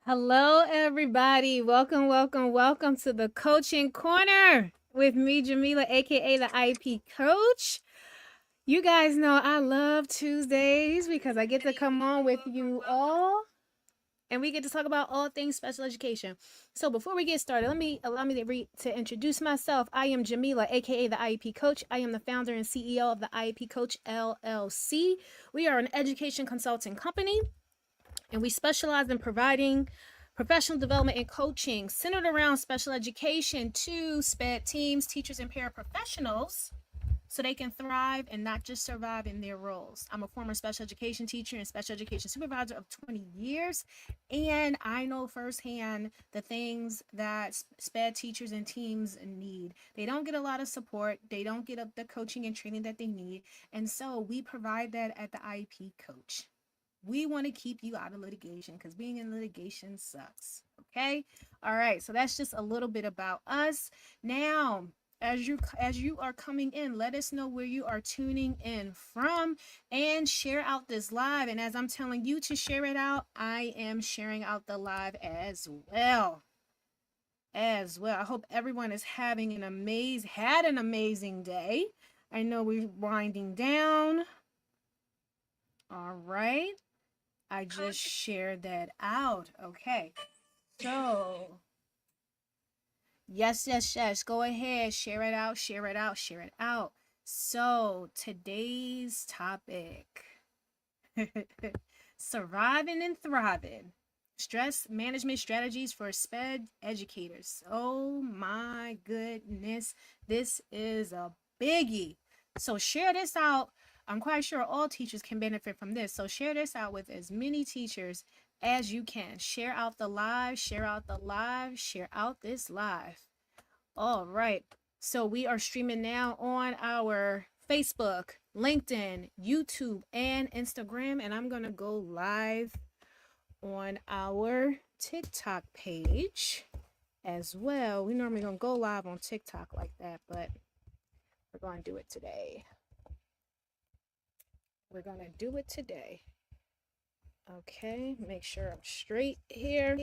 Hello, everybody. Welcome, welcome, welcome to the Coaching Corner with me, Jamila, aka the IP Coach. You guys know I love Tuesdays because I get to come on with you all and we get to talk about all things special education. So before we get started, allow me to introduce myself. I am Jamila, aka the IEP Coach. I am the founder and CEO of the IEP Coach LLC. We are an education consulting company and we specialize in providing professional development and coaching centered around special education to Sped teams, teachers, and paraprofessionals so they can thrive and not just survive in their roles. I'm a former special education teacher and special education supervisor of 20 years, and I know firsthand the things that Sped teachers and teams need. They don't get a lot of support, they don't get the coaching and training that they need, and so we provide that at the IEP Coach. We want to keep you out of litigation because being in litigation sucks. Okay. All right. So that's just a little bit about us. Now, as you are coming in, let us know where you are tuning in from and share out this live. And as I'm telling you to share it out, I am sharing out the live as well. I hope everyone is having an amazing day. I know we're winding down. All right. I just shared that out. Okay. So, yes. Go ahead. Share it out. So, today's topic surviving and thriving. Stress management strategies for SPED educators. Oh my goodness. This is a biggie. So, share this out. I'm quite sure all teachers can benefit from this. So share this out with as many teachers as you can. Share out the live, share out this live. All right. So we are streaming now on our Facebook, LinkedIn, YouTube, and Instagram. And I'm going to go live on our TikTok page as well. We normally don't go live on TikTok like that, but we're going to do it today. Okay, make sure I'm straight here.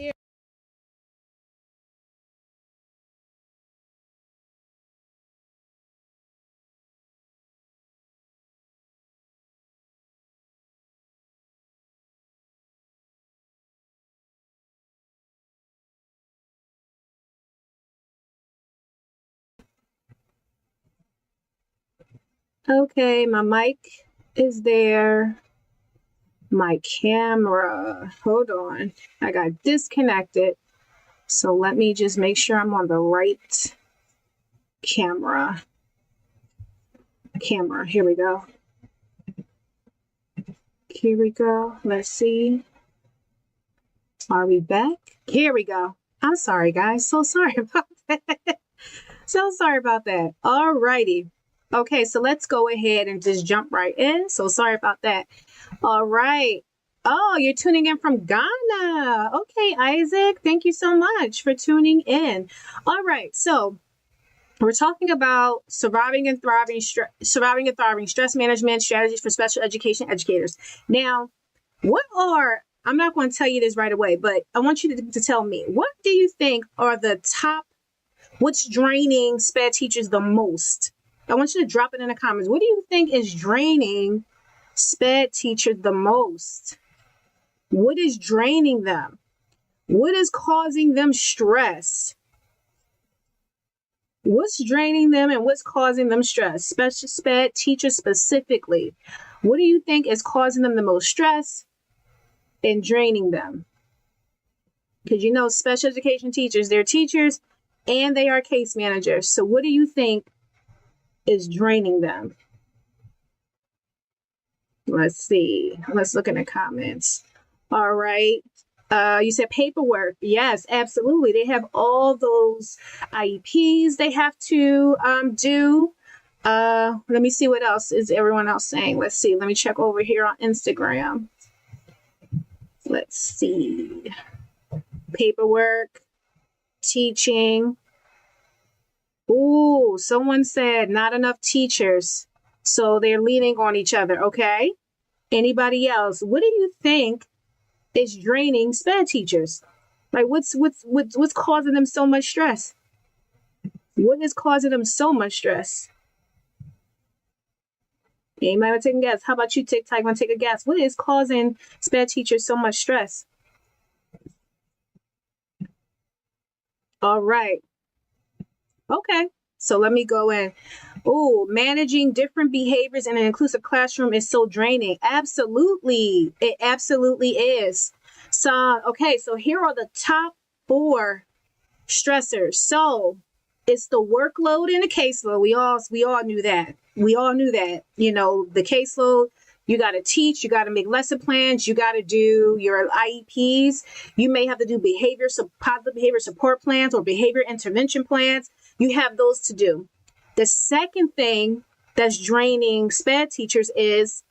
Okay, my mic is there. My camera, hold on. I got disconnected. So let me just make sure I'm on the right camera. Here we go. Let's see. Are we back? Here we go. I'm sorry, guys. So sorry about that. All righty. Okay, so let's go ahead and just jump right in. So sorry about that. All right. Oh, you're tuning in from Ghana. Okay, Isaac, thank you so much for tuning in. All right, so we're talking about surviving and thriving stress management strategies for special education educators. Now, I'm not going to tell you this right away, but I want you to tell me, what do you think are what's draining SPED teachers the most? I want you to drop it in the comments. What do you think is draining SPED teachers the most? What is draining them? What is causing them stress? What's draining them and what's causing them stress? Special SPED teachers specifically. What do you think is causing them the most stress and draining them? Because you know, special education teachers, they're teachers and they are case managers. So what do you think is draining them? Let's see. Let's look in the comments. All right. You said paperwork. Yes, absolutely. They have all those IEPs they have to do. Let me see what else is everyone else saying. Let's see. Let me check over here on Instagram. Let's see. Paperwork, teaching. Ooh, someone said not enough teachers. So they're leaning on each other. Okay. Anybody else? What do you think is draining SPED teachers? Like what's causing them so much stress? What is causing them so much stress? Anybody want to take a guess? How about you, TikTok? Want to take a guess? What is causing SPED teachers so much stress? All right. Okay. So let me go in. Oh, managing different behaviors in an inclusive classroom is so draining. Absolutely. It absolutely is. So, okay. So here are the top 4 stressors. So it's the workload and the caseload. We all knew that. We all knew that. You know, the caseload, you got to teach, you got to make lesson plans, you got to do your IEPs. You may have to do positive behavior support plans or behavior intervention plans. You have those to do. The second thing that's draining SPED teachers is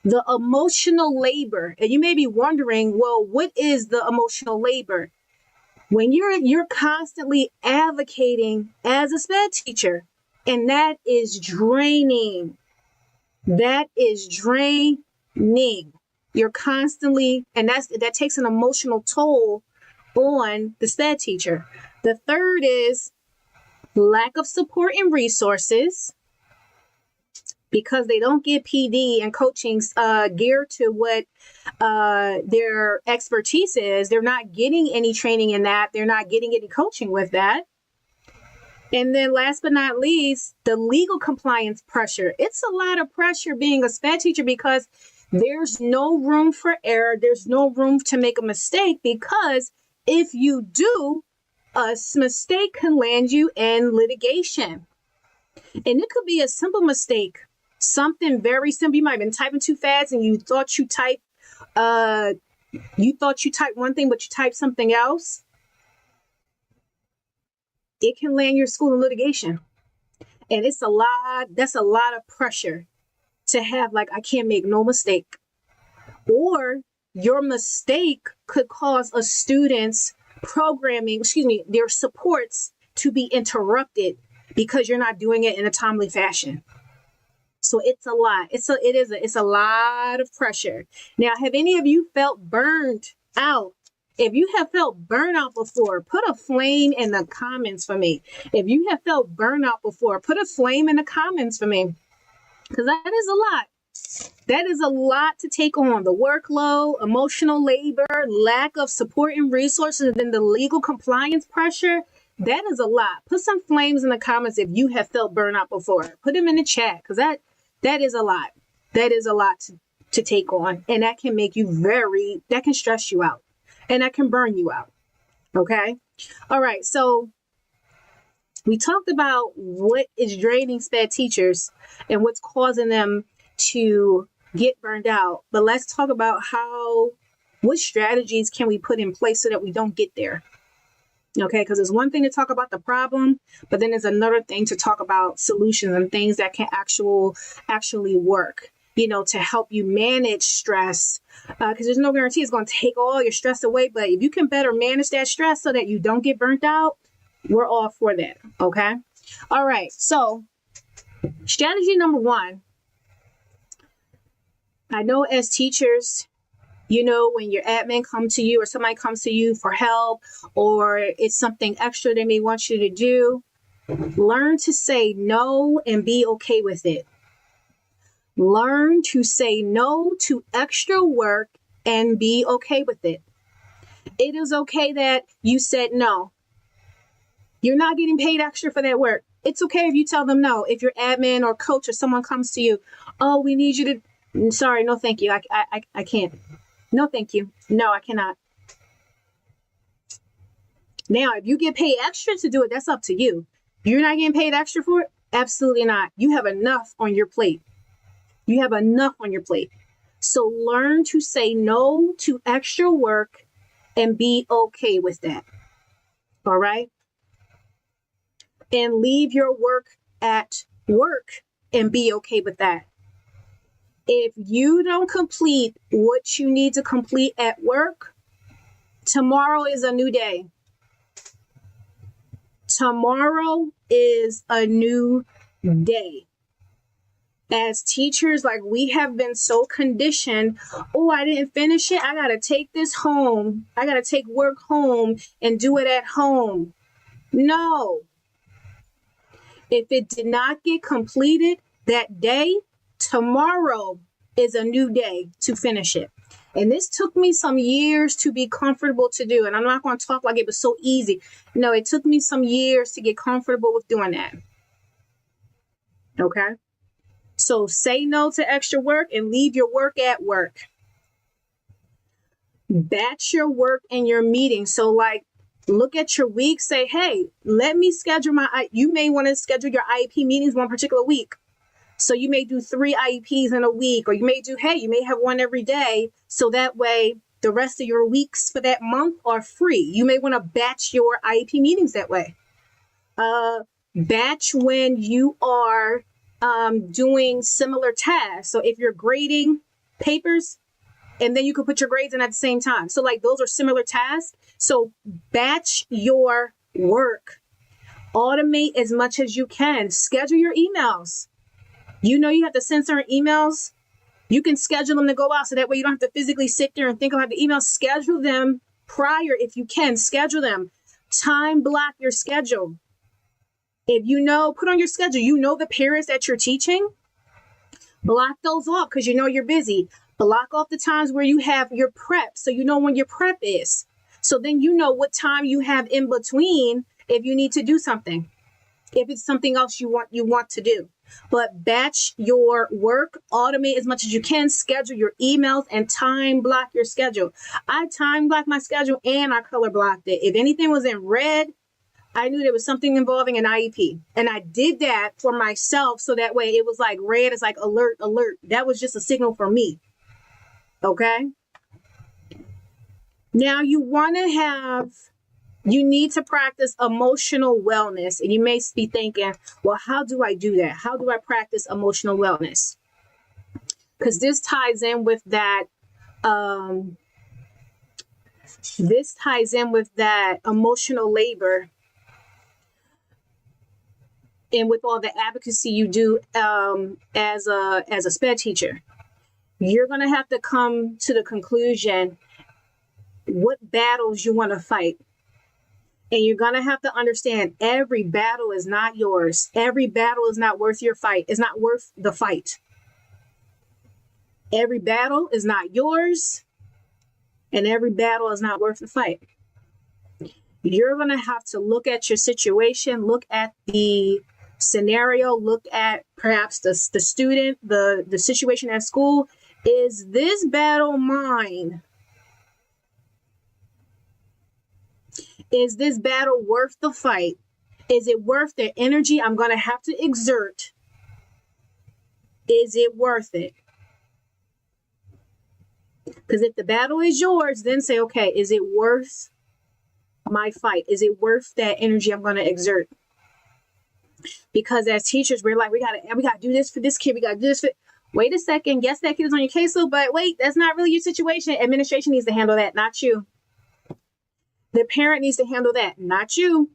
the emotional labor. And you may be wondering, well, what is the emotional labor? When you're constantly advocating as a SPED teacher, and that is draining. That is draining. You're constantly, and that takes an emotional toll on the SPED teacher. The third is lack of support and resources, because they don't get PD and coaching geared to what their expertise is. They're not getting any training in that. They're not getting any coaching with that. And then last but not least, the legal compliance pressure. It's a lot of pressure being a SPED teacher because there's no room for error. There's no room to make a mistake, because if you do, a mistake can land you in litigation. And it could be a simple mistake, something very simple. You might have been typing too fast and you thought you typed one thing, but you typed something else. It can land your school in litigation. And that's a lot of pressure to have, like, I can't make no mistake. Or your mistake could cause a student's their supports to be interrupted because you're not doing it in a timely fashion. So it's a lot. It's a lot of pressure. Now, have any of you felt burned out? If you have felt burnout before, put a flame in the comments for me. If you have felt burnout before, put a flame in the comments for me. Because that is a lot. That is a lot to take on. The workload, emotional labor, lack of support and resources, and then the legal compliance pressure. That is a lot. Put some flames in the comments if you have felt burnout before. Put them in the chat, because that is a lot. That is a lot to take on. And that can make you that can stress you out. And that can burn you out. Okay? All right. So we talked about what is draining SPED teachers and what's causing them to get burned out. But let's talk about what strategies can we put in place so that we don't get there. Okay? Because it's one thing to talk about the problem, but then there's another thing to talk about solutions and things that can actually work, to help you manage stress, because there's no guarantee it's going to take all your stress away. But if you can better manage that stress so that you don't get burnt out, we're all for that. Okay. All right. So strategy number 1, I know as teachers, when your admin comes to you or somebody comes to you for help, or it's something extra they may want you to do, learn to say no and be okay with it. Learn to say no to extra work and be okay with it. It is okay that you said no. You're not getting paid extra for that work. It's okay if you tell them no. If your admin or coach or someone comes to you, oh, we need you to, sorry, no, thank you. I can't. No, thank you. No, I cannot. Now, if you get paid extra to do it, that's up to you. You're not getting paid extra for it? Absolutely not. You have enough on your plate. You have enough on your plate. So learn to say no to extra work and be okay with that. All right? And leave your work at work and be okay with that. If you don't complete what you need to complete at work, tomorrow is a new day. Tomorrow is a new day. As teachers, like, we have been so conditioned. Oh, I didn't finish it. I got to take this home. I got to take work home and do it at home. No. If it did not get completed that day, tomorrow is a new day to finish it. And this took me some years to be comfortable to do. And I'm not going to talk like it was so easy. No, it took me some years to get comfortable with doing that. Okay? So say no to extra work and leave your work at work. Batch your work and your meetings. So, like, look at your week. Say, hey, let me schedule you may want to schedule your IEP meetings one particular week. So you may do 3 IEPs in a week, or you may have one every day. So that way the rest of your weeks for that month are free. You may want to batch your IEP meetings that way. Batch when you are doing similar tasks. So if you're grading papers, and then you can put your grades in at the same time. So, like, those are similar tasks. So batch your work. Automate as much as you can. Schedule your emails. You know you have to send certain emails. You can schedule them to go out so that way you don't have to physically sit there and think about the emails. Schedule them prior if you can. Schedule them. Time block your schedule. If you know, put on your schedule, you know the periods that you're teaching. Block those off because you know you're busy. Block off the times where you have your prep, so you know when your prep is. So then you know what time you have in between if you need to do something, if it's something else you want to do. But batch your work, automate as much as you can, schedule your emails, and time block your schedule. I time blocked my schedule and I color blocked it. If anything was in red, I knew there was something involving an IEP. And I did that for myself so that way it was like red is like alert, alert. That was just a signal for me. Okay. Now you need to practice emotional wellness. And you may be thinking, well, how do I do that? How do I practice emotional wellness? Because this ties in with that. This ties in with that emotional labor and with all the advocacy you do as a SPED teacher. You're going to have to come to the conclusion what battles you want to fight. And you're going to have to understand every battle is not yours. Every battle is not worth your fight. It's not worth the fight. Every battle is not yours. And every battle is not worth the fight. You're going to have to look at your situation, look at the scenario, look at perhaps the student, the situation at school. Is this battle mine? Is this battle worth the fight? Is it worth the energy I'm going to have to exert? Is it worth it? Because if the battle is yours, then say, okay, is it worth my fight? Is it worth that energy I'm going to exert? Because as teachers, we're like, we got to do this for this kid. We got to do this for... Wait a second. Yes, that kid is on your caseload, but wait, that's not really your situation. Administration needs to handle that, not you. The parent needs to handle that, not you.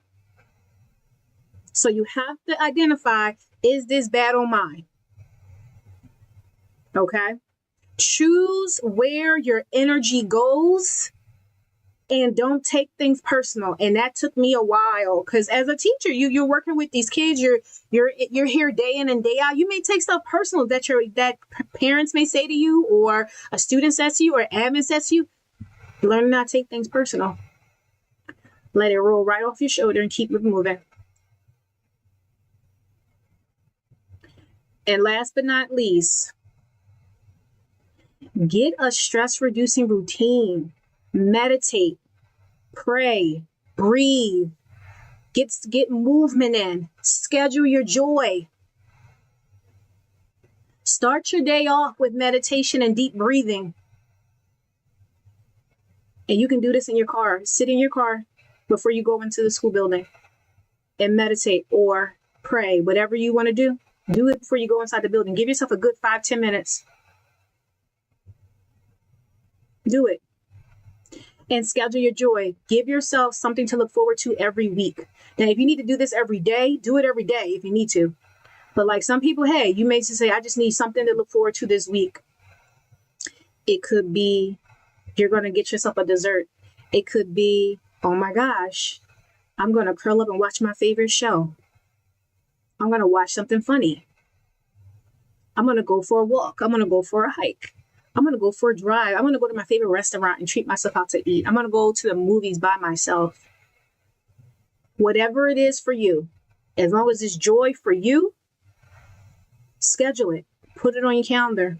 So you have to identify, is this battle mine? Okay. Choose where your energy goes and don't take things personal. And that took me a while because as a teacher, you're working with these kids. You're here day in and day out. You may take stuff personal that parents may say to you, or a student says to you, or admin says to you. Learn not to take things personal. Let it roll right off your shoulder and keep it moving. And last but not least, get a stress-reducing routine. Meditate, pray, breathe, get movement in, schedule your joy. Start your day off with meditation and deep breathing. And you can do this in your car. Sit in your car before you go into the school building and meditate or pray. Whatever you want to do it before you go inside the building. Give yourself a good 5-10 minutes. Do it. And schedule your joy. Give yourself something to look forward to every week. Now, if you need to do this every day, do it every day if you need to. But like some people, hey, you may just say, I just need something to look forward to this week. It could be you're going to get yourself a dessert. It could be, oh my gosh, I'm going to curl up and watch my favorite show. I'm going to watch something funny. I'm going to go for a walk. I'm going to go for a hike. I'm going to go for a drive. I'm going to go to my favorite restaurant and treat myself out to eat. I'm going to go to the movies by myself. Whatever it is for you, as long as it's joy for you, schedule it. Put it on your calendar.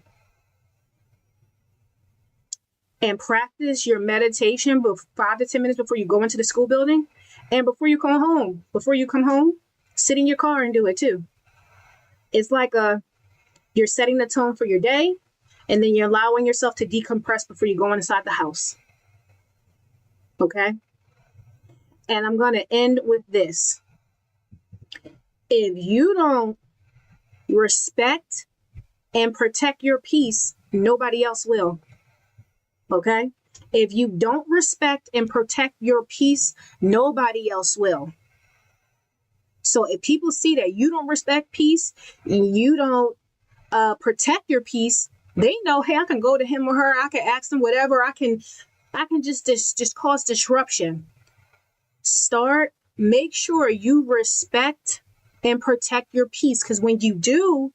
And practice your meditation 5 to 10 minutes before you go into the school building and before you come home. Before you come home, sit in your car and do it too. It's like you're setting the tone for your day, and then you're allowing yourself to decompress before you go inside the house. Okay? And I'm going to end with this. If you don't respect and protect your peace, nobody else will. Okay? If you don't respect and protect your peace, nobody else will. So if people see that you don't respect peace and you don't protect your peace, they know, hey, I can go to him or her. I can ask them whatever. I can just cause disruption. Make sure you respect and protect your peace, because when you do,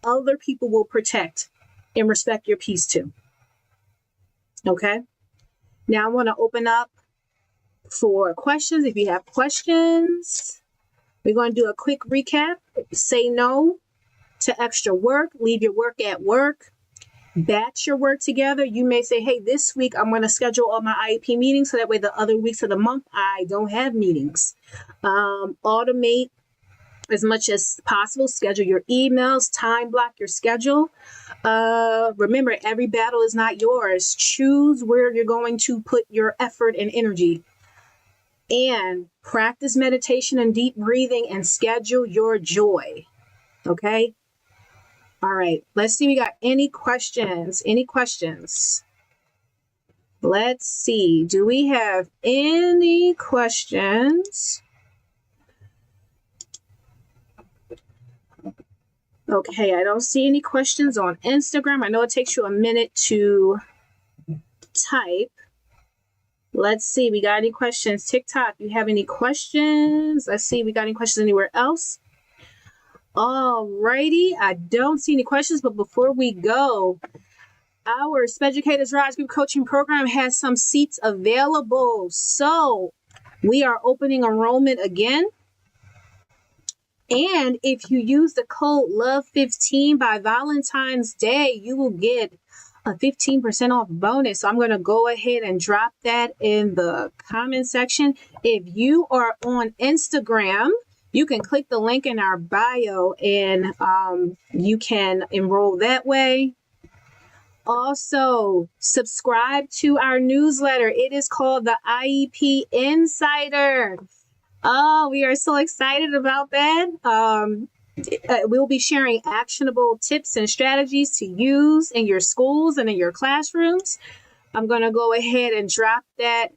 other people will protect and respect your peace too. Okay. Now I want to open up for questions. If you have questions, we're going to do a quick recap. Say no to extra work. Leave your work at work. Batch your work together. You may say, hey, this week I'm going to schedule all my IEP meetings so that way the other weeks of the month I don't have meetings. Automate as much as possible. Schedule your emails. Time block your schedule. Remember, every battle is not yours. Choose where you're going to put your effort and energy. And practice meditation and deep breathing and schedule your joy. Okay? All right. Let's see. We got any questions? Any questions? Let's see. Do we have any questions? Okay, I don't see any questions on Instagram. I know it takes you a minute to type. Let's see. We got any questions? TikTok, you have any questions? Let's see. We got any questions anywhere else? All righty. I don't see any questions, but before we go, our Speducators Rise Group Coaching Program has some seats available. So we are opening enrollment again. And if you use the code LOVE15 by Valentine's Day, you will get a 15% off bonus. So I'm going to go ahead and drop that in the comment section. If you are on Instagram, you can click the link in our bio and you can enroll that way. Also, subscribe to our newsletter. It is called the IEP Insider. Oh, we are so excited about that. We'll be sharing actionable tips and strategies to use in your schools and in your classrooms. I'm going to go ahead and drop that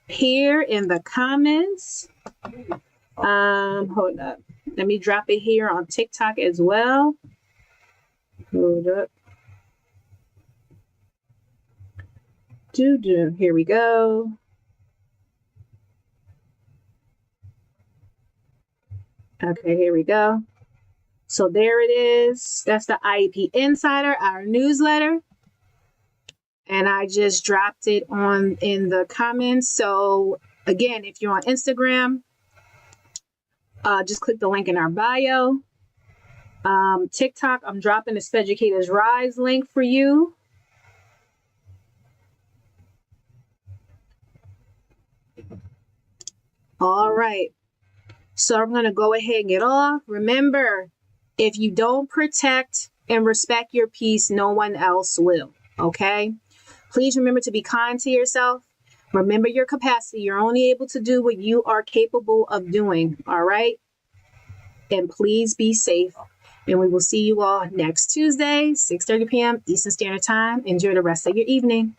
here in the comments. Hold up. Let me drop it here on TikTok as well. Hold up. Here we go. Okay, here we go. So there it is. That's the IEP Insider, our newsletter. And I just dropped it in the comments. So again, if you're on Instagram, just click the link in our bio. TikTok, I'm dropping the Speducators Rise link for you. All right. So I'm going to go ahead and get off. Remember, if you don't protect and respect your peace, no one else will. Okay? Please remember to be kind to yourself. Remember your capacity. You're only able to do what you are capable of doing. All right? And please be safe. And we will see you all next Tuesday, 6:30 p.m. Eastern Standard Time. Enjoy the rest of your evening.